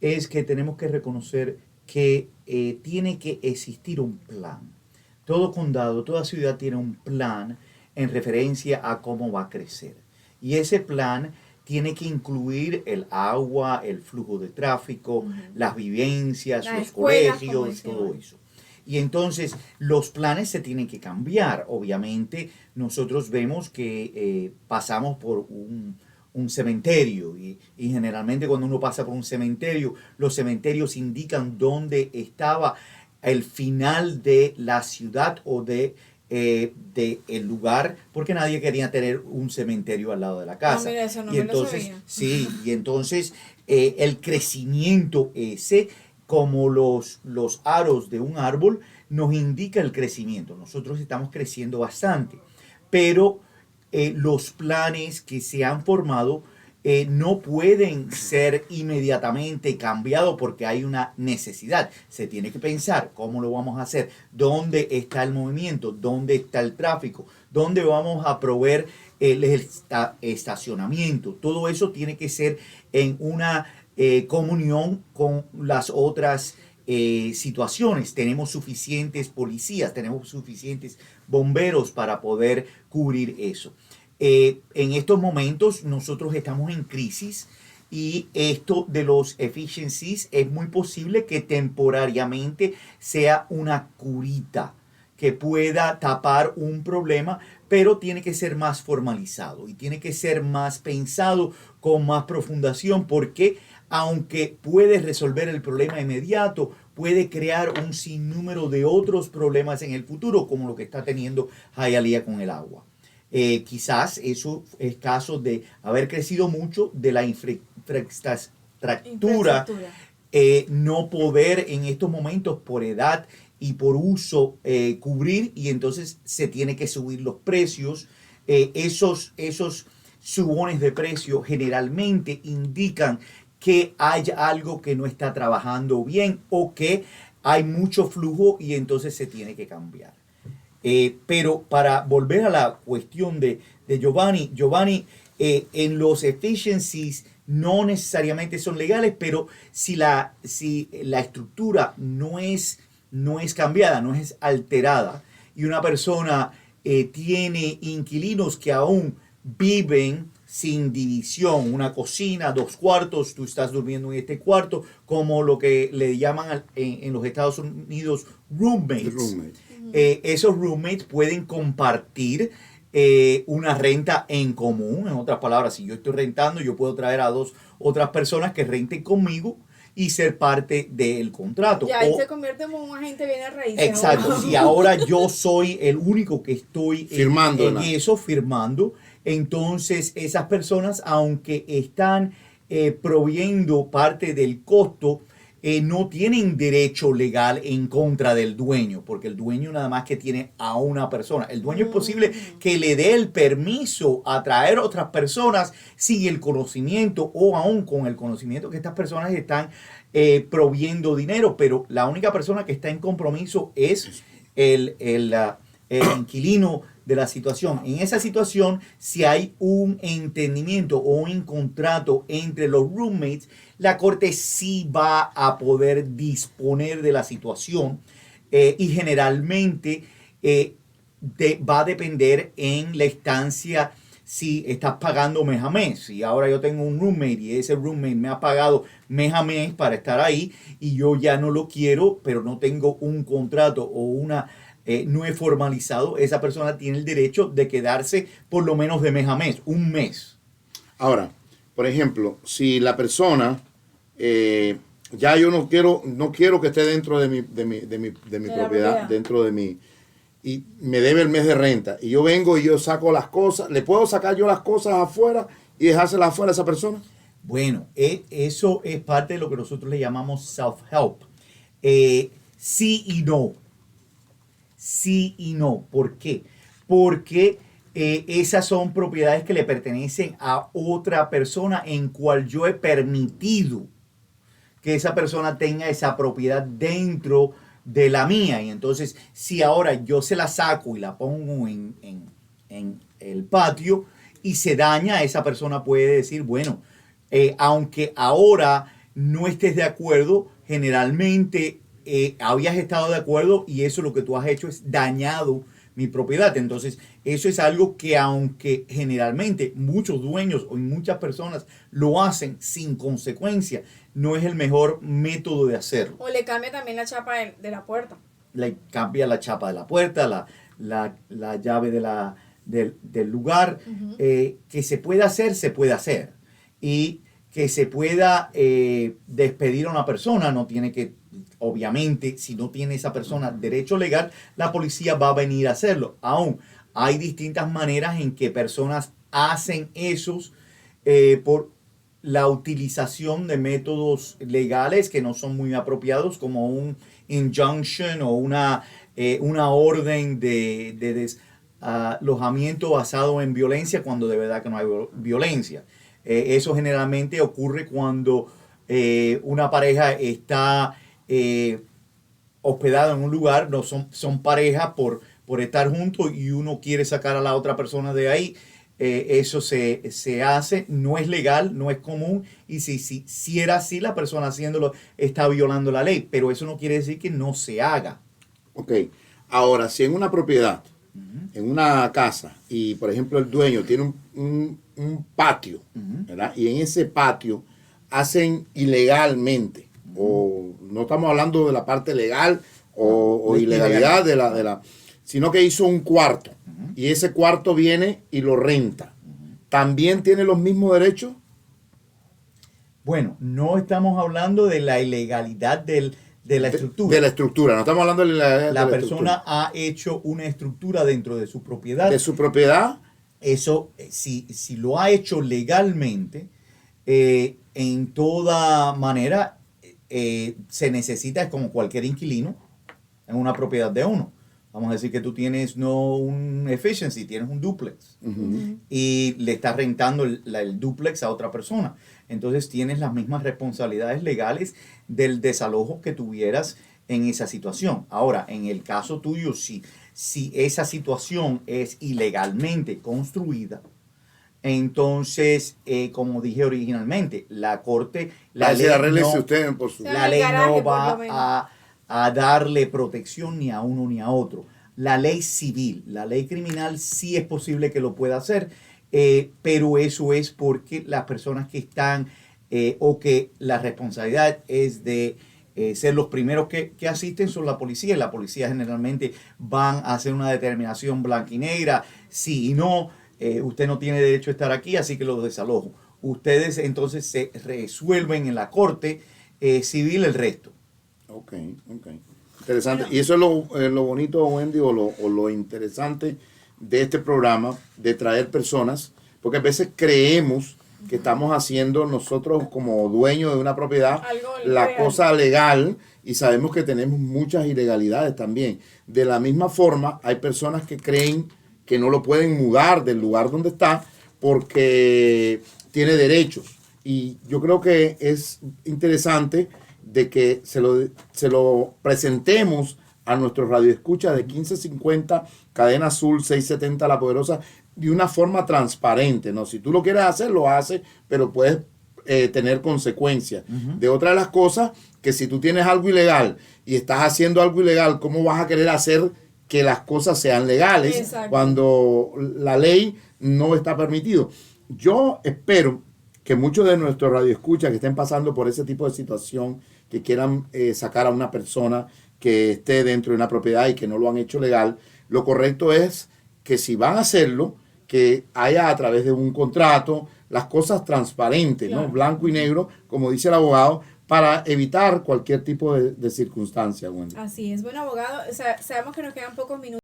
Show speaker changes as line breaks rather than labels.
es que tenemos que reconocer que tiene que existir un plan. Todo condado, toda ciudad tiene un plan en referencia a cómo va a crecer. Y ese plan tiene que incluir el agua, el flujo de tráfico, las vivencias,
Las
los
escuelas, como
colegios,
dice
todo
Iván.
eso. Y entonces los planes se tienen que cambiar. Obviamente nosotros vemos que pasamos por un cementerio y generalmente cuando uno pasa por un cementerio, los cementerios indican dónde estaba el final de la ciudad o de el lugar, porque nadie quería tener un cementerio al lado de la
Ah,
casa.
mira, eso no
Y
me lo
entonces,
sabía.
sí, y entonces el crecimiento ese, como los aros de un árbol, nos indica el crecimiento. Nosotros estamos creciendo bastante, pero los planes que se han formado no pueden ser inmediatamente cambiados porque hay una necesidad. Se tiene que pensar cómo lo vamos a hacer, dónde está el movimiento, dónde está el tráfico, dónde vamos a proveer el estacionamiento. Todo eso tiene que ser en una comunión con las otras situaciones. Tenemos suficientes policías, tenemos suficientes bomberos para poder cubrir eso. En estos momentos nosotros estamos en crisis y esto de los efficiencies es muy posible que temporariamente sea una curita que pueda tapar un problema, pero tiene que ser más formalizado y tiene que ser más pensado con más profundación porque aunque puede resolver el problema inmediato, puede crear un sinnúmero de otros problemas en el futuro, como lo que está teniendo Hialeah con el agua. Quizás eso es caso de haber crecido mucho, de la infraestructura,
Infraestructura.
no poder en estos momentos por edad y por uso cubrir y entonces se tiene que subir los precios. Esos subones de precio generalmente indican que hay algo que no está trabajando bien o que hay mucho flujo y entonces se tiene que cambiar. Pero para volver a la cuestión de Giovanni, en los efficiencies no necesariamente son legales, pero si la estructura no es cambiada, no es alterada, y una persona tiene inquilinos que aún viven sin división, una cocina, dos cuartos, tú estás durmiendo en este cuarto, como lo que le llaman en los Estados Unidos
The
roommates.
roommate.
Esos roommates pueden compartir una renta en común. En otras palabras, si yo estoy rentando, yo puedo traer a dos otras personas que renten conmigo y ser parte del contrato.
Ya ahí se convierte en un agente bienes raíces.
Exacto,
¿O?
si ahora yo soy el único que estoy
Firmando
en
la.
eso, firmando, entonces esas personas, aunque están proveyendo parte del costo, no tienen derecho legal en contra del dueño, porque el dueño nada más que tiene a una persona. El dueño es posible que le dé el permiso a traer otras personas sin el conocimiento o aún con el conocimiento que estas personas están proviendo dinero, pero la única persona que está en compromiso es el inquilino de la situación. En esa situación, si hay un entendimiento o un contrato entre los roommates, la corte sí va a poder disponer de la situación y generalmente va a depender en la estancia si estás pagando mes a mes. Si ahora yo tengo un roommate y ese roommate me ha pagado mes a mes para estar ahí y yo ya no lo quiero, pero no tengo un contrato o no he formalizado, esa persona tiene el derecho de quedarse por lo menos de mes a mes, un mes.
Ahora, por ejemplo, si la persona, ya yo no quiero que esté dentro de mi propiedad, dentro de mi, y me debe el mes de renta, y yo vengo y yo saco las cosas, ¿le puedo sacar yo las cosas afuera y dejárselas afuera a esa persona?
Bueno, eso es parte de lo que nosotros le llamamos self-help. Sí y no. Sí y no. ¿Por qué? Porque esas son propiedades que le pertenecen a otra persona en cual yo he permitido que esa persona tenga esa propiedad dentro de la mía. Y entonces, si ahora yo se la saco y la pongo en el patio y se daña, esa persona puede decir, bueno, aunque ahora no estés de acuerdo, generalmente habías estado de acuerdo y eso lo que tú has hecho es dañado mi propiedad. Entonces, eso es algo que aunque generalmente muchos dueños o muchas personas lo hacen sin consecuencia, no es el mejor método de hacerlo.
O le cambia también la chapa de la puerta.
Le cambia la chapa de la puerta, la llave del lugar. Que se pueda hacer, se puede hacer. Y que se pueda despedir a una persona, no tiene que, obviamente, si no tiene esa persona derecho legal, la policía va a venir a hacerlo. Aún hay distintas maneras en que personas hacen esos por la utilización de métodos legales que no son muy apropiados, como un injunction o una orden de desalojamiento basado en violencia cuando de verdad que no hay violencia. Eso generalmente ocurre cuando una pareja está hospedada en un lugar, no son pareja por estar juntos y uno quiere sacar a la otra persona de ahí. Eso se hace, no es legal, no es común, y si era así, la persona haciéndolo está violando la ley, pero eso no quiere decir que no se haga.
Ok, ahora, si en una propiedad, en una casa, y por ejemplo el dueño tiene un patio, ¿verdad? Y en ese patio hacen ilegalmente, o no estamos hablando de la parte legal o ilegalidad de la sino que hizo un cuarto, y ese cuarto viene y lo renta. ¿También tiene los mismos derechos?
Bueno, no estamos hablando de la ilegalidad de la estructura.
De la estructura, no estamos hablando de
la persona ha hecho una estructura dentro de su propiedad.
De su propiedad.
Eso, si lo ha hecho legalmente, en toda manera, se necesita, es como cualquier inquilino en una propiedad de uno. Vamos a decir que tú tienes no un efficiency, tienes un duplex y le estás rentando el duplex a otra persona. Entonces tienes las mismas responsabilidades legales del desalojo que tuvieras en esa situación. Ahora, en el caso tuyo, si esa situación es ilegalmente construida, entonces, como dije originalmente, la corte, la ley no va a darle protección ni a uno ni a otro. La ley civil, la ley criminal sí es posible que lo pueda hacer, pero eso es porque las personas que están o que la responsabilidad es de ser los primeros que asisten son la policía, y la policía generalmente van a hacer una determinación blanca y negra, sí y no, usted no tiene derecho a estar aquí, así que lo desalojo. Ustedes entonces se resuelven en la corte civil el resto.
Ok. Interesante. Bueno. Y eso es lo bonito, Wendy, o lo interesante de este programa, de traer personas, porque a veces creemos que estamos haciendo nosotros como dueños de una propiedad la cosa legal, y sabemos que tenemos muchas ilegalidades también. De la misma forma, hay personas que creen que no lo pueden mudar del lugar donde está porque tiene derechos. Y yo creo que es interesante de que se lo presentemos a nuestros radioescuchas de 1550, Cadena Azul 670 La Poderosa, de una forma transparente, ¿no? Si tú lo quieres hacer, lo haces, pero puedes tener consecuencias. De otra de las cosas, que si tú tienes algo ilegal y estás haciendo algo ilegal, ¿cómo vas a querer hacer que las cosas sean legales? Exacto. Cuando la ley no está permitido? Yo espero que muchos de nuestros radioescuchas que estén pasando por ese tipo de situación, que quieran sacar a una persona que esté dentro de una propiedad y que no lo han hecho legal, lo correcto es que si van a hacerlo, que haya a través de un contrato las cosas transparentes, claro, ¿no? Blanco y negro, como dice el abogado, para evitar cualquier tipo de circunstancia. Bueno.
Así es. Bueno, abogado, sabemos que nos quedan pocos minutos.